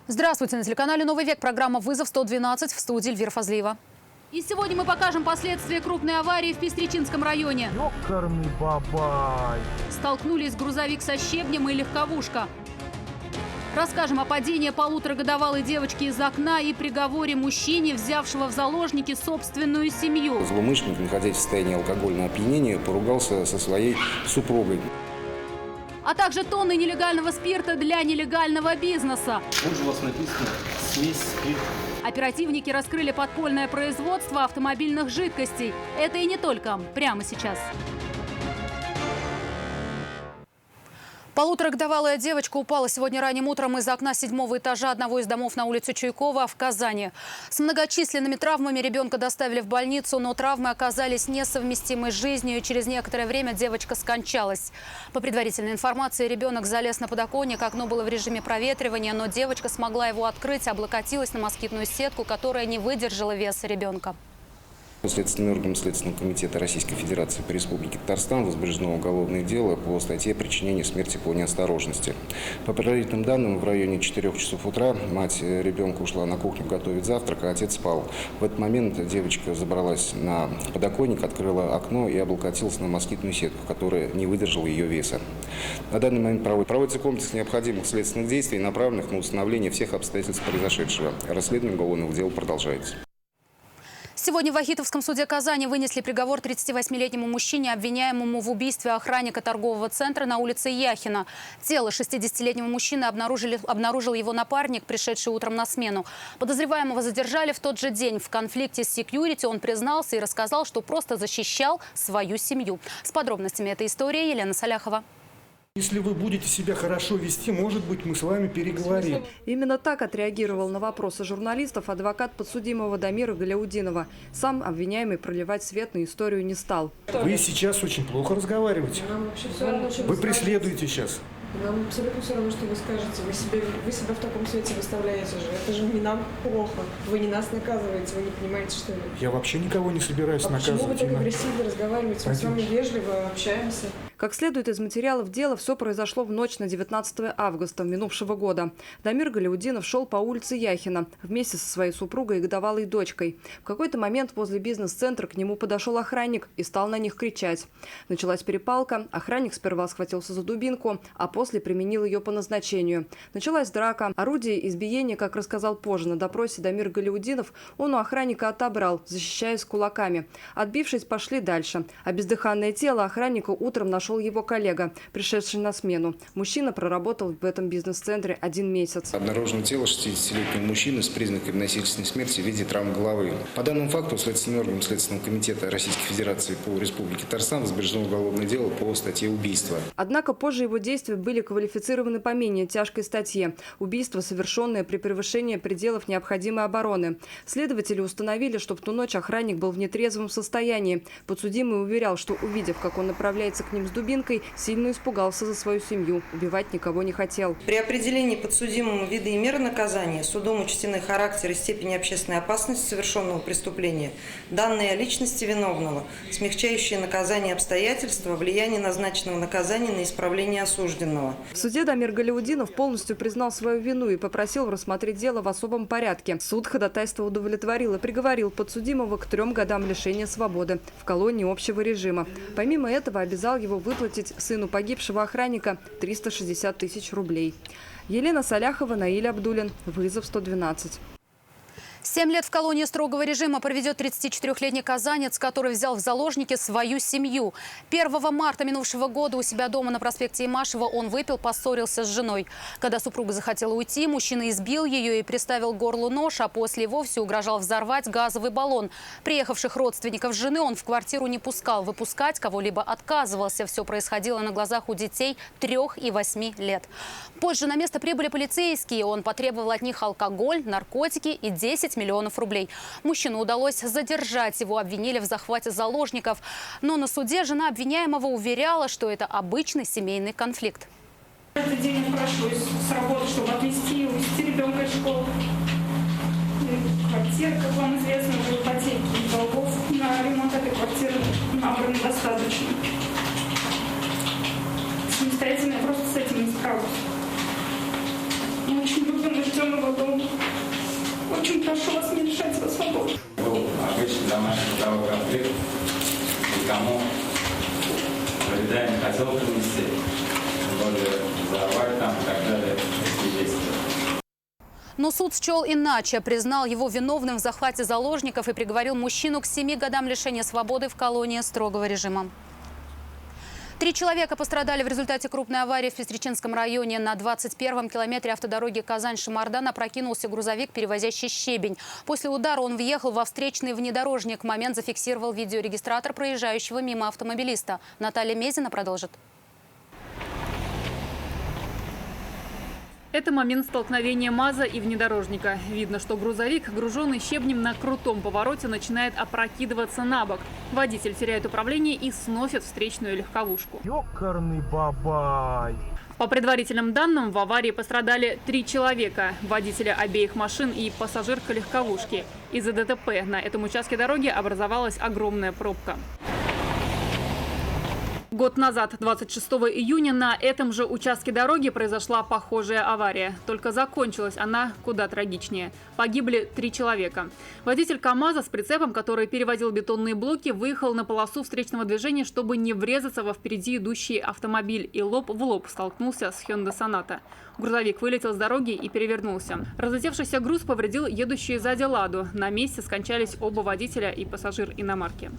Здравствуйте, на телеканале «Новый век» программа «Вызов 112», в студии Эльвира Фазлиева. И сегодня мы покажем последствия крупной аварии в Пестричинском районе. Ёкарный бабай! Столкнулись грузовик со щебнем и легковушка. Расскажем о падении полуторагодовалой девочки из окна и приговоре мужчине, взявшего в заложники собственную семью. Злоумышленник, находясь в состоянии алкогольного опьянения, поругался со своей супругой. А также тонны нелегального спирта для нелегального бизнеса. Вот же у вас написано «смесь спирт». Оперативники раскрыли подпольное производство автомобильных жидкостей. Это и не только. Прямо сейчас. Полуторагодовалая девочка упала сегодня ранним утром из окна 7-го этажа одного из домов на улице Чуйкова в Казани. С многочисленными травмами ребенка доставили в больницу, но травмы оказались несовместимы с жизнью, и через некоторое время девочка скончалась. По предварительной информации, ребенок залез на подоконник, окно было в режиме проветривания, но девочка смогла его открыть, облокотилась на москитную сетку, которая не выдержала веса ребенка. Следственным органом Следственного комитета Российской Федерации по Республике Татарстан возбуждено уголовное дело по статье «Причинение смерти по неосторожности». По предварительным данным, в районе 4 часов утра мать ребенка ушла на кухню готовить завтрак, а отец спал. В этот момент девочка забралась на подоконник, открыла окно и облокотилась на москитную сетку, которая не выдержала ее веса. На данный момент проводится комплекс необходимых следственных действий, направленных на установление всех обстоятельств произошедшего. Расследование уголовного дела продолжается. Сегодня в Вахитовском суде Казани вынесли приговор 38-летнему мужчине, обвиняемому в убийстве охранника торгового центра на улице Яхина. Тело 60-летнего мужчины обнаружил его напарник, пришедший утром на смену. Подозреваемого задержали в тот же день. В конфликте с секьюрити он признался и рассказал, что просто защищал свою семью. С подробностями этой истории Елена Саляхова. Если вы будете себя хорошо вести, может быть, мы с вами переговорим. Именно так отреагировал на вопросы журналистов адвокат подсудимого Дамира Галяудинова. Сам обвиняемый проливать свет на историю не стал. Вы сейчас очень плохо разговариваете. Нам вообще все равно, что Вы преследуете сейчас. Нам абсолютно все равно, что вы скажете. Вы себя в таком свете выставляете же. Это же не нам плохо. Вы не нас наказываете, вы не понимаете, что ли? Я вообще никого не собираюсь наказывать. Почему вы так агрессивно разговариваете? Мы с вами вежливо общаемся. Как следует из материалов дела, все произошло в ночь на 19 августа минувшего года. Дамир Галяудинов шел по улице Яхина вместе со своей супругой и годовалой дочкой. В какой-то момент возле бизнес-центра к нему подошел охранник и стал на них кричать. Началась перепалка. Охранник сперва схватился за дубинку, а после применил ее по назначению. Началась драка. Орудие избиения, как рассказал позже на допросе Дамир Галяудинов, он у охранника отобрал, защищаясь кулаками. Отбившись, пошли дальше. А бездыханное тело охранника утром нашел его коллега, пришедший на смену. Мужчина проработал в этом бизнес-центре 1 месяц. Обнаружено тело 60-летнего мужчины с признаками насильственной смерти в виде травм головы. По данному факту Следственным органом Следственного комитета Российской Федерации по Республике Татарстан возбуждено уголовное дело по статье «Убийство». Однако позже его действия были квалифицированы по менее тяжкой статье – убийство, совершенное при превышении пределов необходимой обороны. Следователи установили, что в ту ночь охранник был в нетрезвом состоянии. Подсудимый уверял, что, увидев, как он направляется к ним с дубинкой, сильно испугался за свою семью. Убивать никого не хотел. При определении подсудимому вида и меры наказания судом учтены характер и степень общественной опасности совершенного преступления, данные о личности виновного, смягчающие наказание обстоятельства, влияние назначенного наказания на исправление осужденного. В суде Дамир Галяудинов полностью признал свою вину и попросил рассмотреть дело в особом порядке. Суд ходатайство удовлетворил и приговорил подсудимого к 3 годам лишения свободы в колонии общего режима. Помимо этого обязал его выплатить сыну погибшего охранника 360 тысяч рублей. Елена Саляхова, Наиль Абдулин. Вызов 112. 7 лет в колонии строгого режима проведет 34-летний казанец, который взял в заложники свою семью. 1 марта минувшего года у себя дома на проспекте Имашева он выпил, поссорился с женой. Когда супруга захотела уйти, мужчина избил ее и приставил к горлу нож, а после и вовсе угрожал взорвать газовый баллон. Приехавших родственников жены он в квартиру не пускал. Выпускать кого-либо отказывался. Все происходило на глазах у детей 3 и 8 лет. Позже на место прибыли полицейские. Он потребовал от них алкоголь, наркотики и 10 миллионов рублей. Мужчину удалось задержать. Его обвинили в захвате заложников. Но на суде жена обвиняемого уверяла, что это обычный семейный конфликт. Этот день я прошлась с работы, чтобы отвезти и увезти ребенка из школы. Квартира, как вам известно, в ипотеке. Долгов на ремонт этой квартиры набрано достаточно. Самостоятельно я просто с этим не справлюсь. Мы очень любим и ждем его дома. прошу вас не лишать его свободы. Был обычный домашний бытовой конфликт, никому вреда не хотел принести, более взорвать там и так далее, такие действия. Но суд счел иначе, признал его виновным в захвате заложников и приговорил мужчину к 7 годам лишения свободы в колонии строгого режима. 3 человека пострадали в результате крупной аварии в Пестричинском районе. На 21-м километре автодороги Казань-Шамардан опрокинулся грузовик, перевозящий щебень. После удара он въехал во встречный внедорожник. Момент зафиксировал видеорегистратор проезжающего мимо автомобилиста. Наталья Мезина продолжит. Это момент столкновения МАЗа и внедорожника. Видно, что грузовик, груженный щебнем, на крутом повороте начинает опрокидываться на бок. Водитель теряет управление и сносит встречную легковушку. Ёкарный бабай! По предварительным данным, в аварии пострадали 3 человека – водители обеих машин и пассажирка легковушки. Из-за ДТП на этом участке дороги образовалась огромная пробка. Год назад, 26 июня, на этом же участке дороги произошла похожая авария. Только закончилась она куда трагичнее. Погибли 3 человека. Водитель КАМАЗа с прицепом, который перевозил бетонные блоки, выехал на полосу встречного движения, чтобы не врезаться во впереди идущий автомобиль, и лоб в лоб столкнулся с Hyundai Sonata. Грузовик вылетел с дороги и перевернулся. Разлетевшийся груз повредил едущую сзади «Ладу». На месте скончались оба водителя и пассажир иномарки.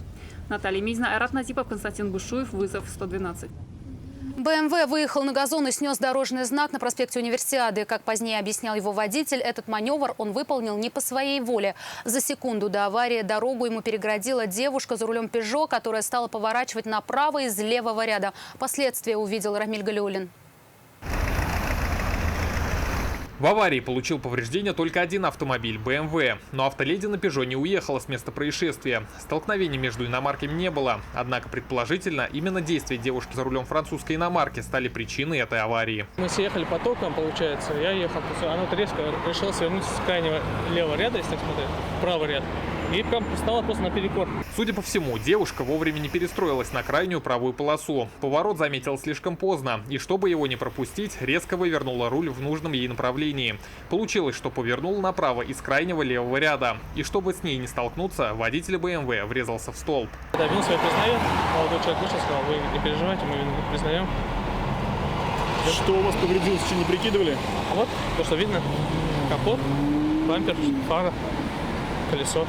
Наталья Мизина, Айрат Назипов, Константин Бушуев. Вызов 112. БМВ выехал на газон и снес дорожный знак на проспекте Универсиады. Как позднее объяснял его водитель, этот маневр он выполнил не по своей воле. За секунду до аварии дорогу ему переградила девушка за рулем «Пежо», которая стала поворачивать направо из левого ряда. Последствия увидел Рамиль Галиуллин. В аварии получил повреждения только один автомобиль – БМВ. Но автоледи на «Пежо» не уехала с места происшествия. Столкновений между иномарками не было. Однако, предположительно, именно действия девушки за рулем французской иномарки стали причиной этой аварии. Мы съехали потоком, получается. Я ехал, она резко решила свернуть с крайнего левого ряда, если так смотреть, в правый ряд. И прям стала просто наперекор. Судя по всему, девушка вовремя не перестроилась на крайнюю правую полосу. Поворот заметила слишком поздно. И чтобы его не пропустить, резко вывернула руль в нужном ей направлении. Получилось, что повернула направо из крайнего левого ряда. И чтобы с ней не столкнуться, водитель БМВ врезался в столб. Вину свою признаю. Молодой человек вышел, сказал: вы не переживайте, мы вину признаем. Что у вас повредилось, еще не прикидывали? Вот, то, что видно. Капот, бампер, фара, колесо.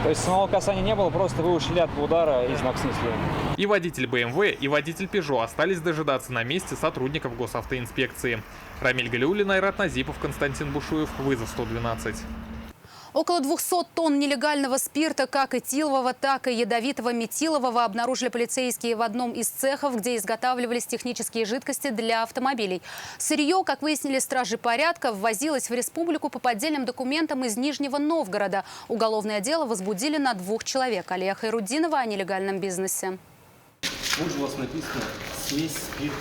То есть самого касания не было, просто вы ушли от удара и знак снесли. И водитель БМВ, и водитель «Пежо» остались дожидаться на месте сотрудников госавтоинспекции. Рамиль Галиуллин, Айрат Назипов, Константин Бушуев. Вызов 112. Около 200 тонн нелегального спирта, как этилового, так и ядовитого метилового, обнаружили полицейские в одном из цехов, где изготавливались технические жидкости для автомобилей. Сырье, как выяснили стражи порядка, ввозилось в республику по поддельным документам из Нижнего Новгорода. Уголовное дело возбудили на 2 человек. Алия Хайруддинова о нелегальном бизнесе. Вот же у вас написано смесь спирта.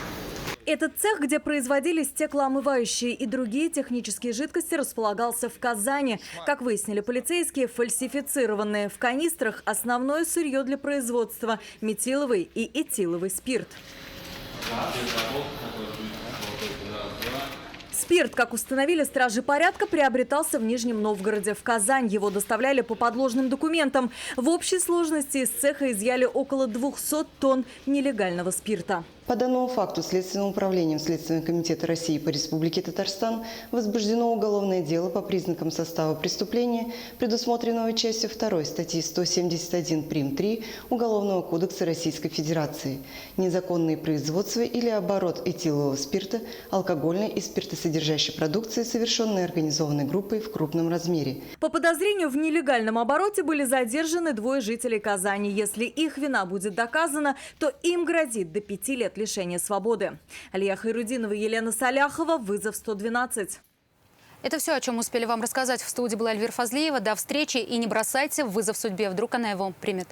Этот цех, где производились стеклоомывающие и другие технические жидкости, располагался в Казани. Как выяснили полицейские, фальсифицированные. В канистрах основное сырье для производства – метиловый и этиловый спирт. Спирт, как установили стражи порядка, приобретался в Нижнем Новгороде. В Казань его доставляли по подложным документам. В общей сложности из цеха изъяли около 200 тонн нелегального спирта. По данному факту Следственным управлением Следственного комитета России по Республике Татарстан возбуждено уголовное дело по признакам состава преступления, предусмотренного частью 2 статьи 171 прим. 3 Уголовного кодекса Российской Федерации. Незаконное производство или оборот этилового спирта, алкогольной и спиртосодержащей продукции, совершенной организованной группой в крупном размере. По подозрению в нелегальном обороте были задержаны 2 жителей Казани. Если их вина будет доказана, то им грозит до 5 лет лишения свободы. Алия Хайруддинова, Елена Саляхова. Вызов 112. Это все, о чем успели вам рассказать. В студии была Эльвира Фазлиева. До встречи и не бросайте вызов судьбе. Вдруг она его примет.